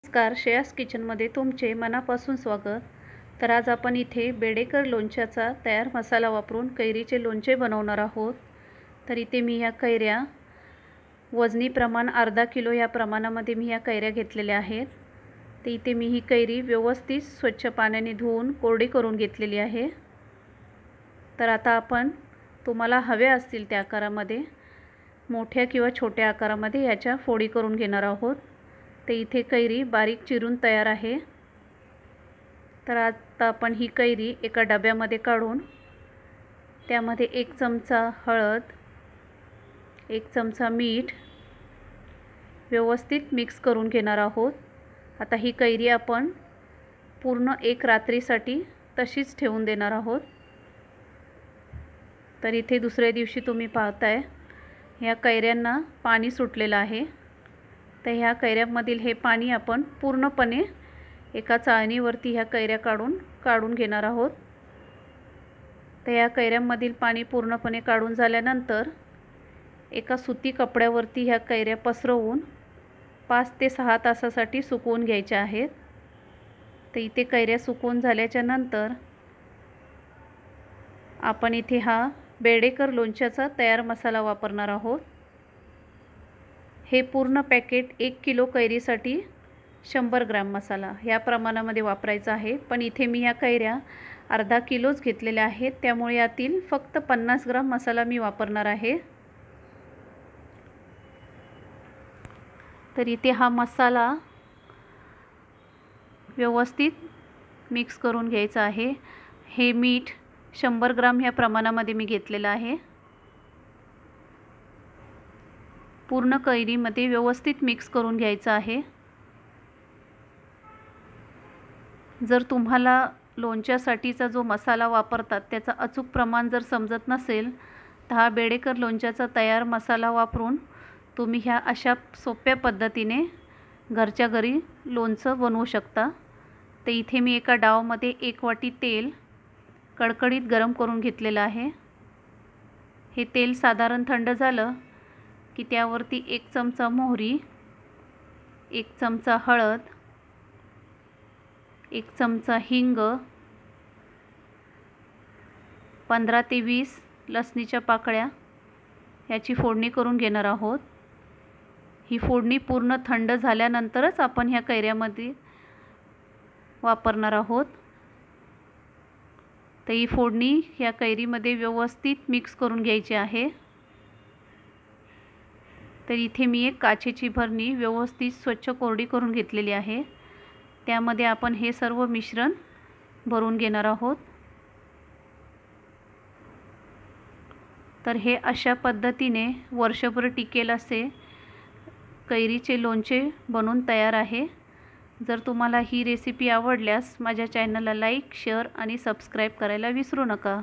नमस्कार, श्रेयास किचनमध्ये तुमचे मनापासून स्वागत। तर आज आपण इथे बेडेकर लोणच्याचा तयार मसाला वापरून कैरीचे लोणचे बनवणार आहोत। तर इथे मी ह्या कैऱ्या वजनी प्रमाण अर्धा किलो या प्रमाणामध्ये मी ह्या कैऱ्या घेतलेल्या आहेत। तर इथे मी ही कैरी व्यवस्थित स्वच्छ पाण्याने धुवून कोरडी करून घेतलेली आहे। तर आता आपण तुम्हाला हव्या असतील त्या आकारामध्ये मोठ्या किंवा छोट्या आकारामध्ये ह्याच्या फोडी करून घेणार आहोत। ते इथे कैरी बारीक चिरून तयार आहे। तर आता आपण ही कैरी एका डब्यामध्ये काढून त्यामध्ये 1 चमचा हळद, 1 चमचा मीठ व्यवस्थित मिक्स करून घेणार आहोत। आता ही कैरी आपण पूर्ण एक रात्रीसाठी तशीच ठेवून देणार आहोत। तर इथे दुसऱ्या दिवशी तुम्ही पाहताय ह्या कैऱ्यांना पाणी सुटलेलं आहे। तर ह्या कैऱ्यांमधील हे पाणी आपण पूर्णपणे एका चाळणीवरती ह्या कैऱ्या काढून घेणार आहोत। तर ह्या कैऱ्यांमधील पाणी पूर्णपणे काढून झाल्यानंतर एका सुती कपड्यावरती ह्या कैऱ्या पसरवून 5 ते 6 तासासाठी सुकवून घ्यायच्या आहेत। तर इथे कैऱ्या सुकवून झाल्याच्या नंतर आपण इथे हा बेडेकर लोणच्याचा तयार मसाला वापरणार आहोत। हे पूर्ण पॅकेट 1 किलो कैरीसाठी 100 ग्रॅम मसाला ह्या प्रमाणामध्ये वापरायचा आहे। पण इथे मी ह्या कैऱ्या अर्धा किलोच घेतलेल्या आहेत, त्यामुळे यातील फक्त 50 ग्रॅम मसाला मी वापरणार आहे। तर इथे हा मसाला व्यवस्थित मिक्स करून घ्यायचा आहे। हे मीठ 100 ग्रॅम ह्या प्रमाणामध्ये मी घेतलेलं आहे। पूर्ण कैरीमध्ये व्यवस्थित मिक्स करून घ्यायचं आहे। जर तुम्हाला लोणच्यासाठीचा जो मसाला वापरतात त्याचा अचूक प्रमाण जर समजत नसेल तर हा बेडेकर लोणच्याचा तयार मसाला वापरून तुम्ही ह्या अशा सोप्या पद्धतीने घरच्या घरी लोणचं बनवू शकता। तर इथे मी एका डावमध्ये 1 वाटी तेल कडकडीत गरम करून घेतलेलं आहे। हे तेल साधारण थंड झालं की त्यावरती 1 चमचा मोहरी, 1 चमचा हळद, 1 चमचा हिंग, 15 ते 20 लसणीच्या पाकळ्या याची फोडणी करून घेणार आहोत। ही फोडणी पूर्ण थंड झाल्यानंतरच आपण ह्या कैऱ्यामध्ये वापरणार आहोत। तर ही फोडणी ह्या कैरीमध्ये व्यवस्थित मिक्स करून घ्यायची आहे। तर इथे मी एक काचेची भरणी व्यवस्थित स्वच्छ कोरडी करून घेतलेली आहे। त्यामध्ये आपण हे सर्व मिश्रण भरून घेणार आहोत। तर हे अशा पद्धतीने वर्षभर टिकेल असे कैरीचे लोणचे बनवून तयार आहे। जर तुम्हाला ही रेसिपी आवडल्यास माझ्या चॅनलला लाईक, शेअर आणि सबस्क्राईब करायला विसरू नका।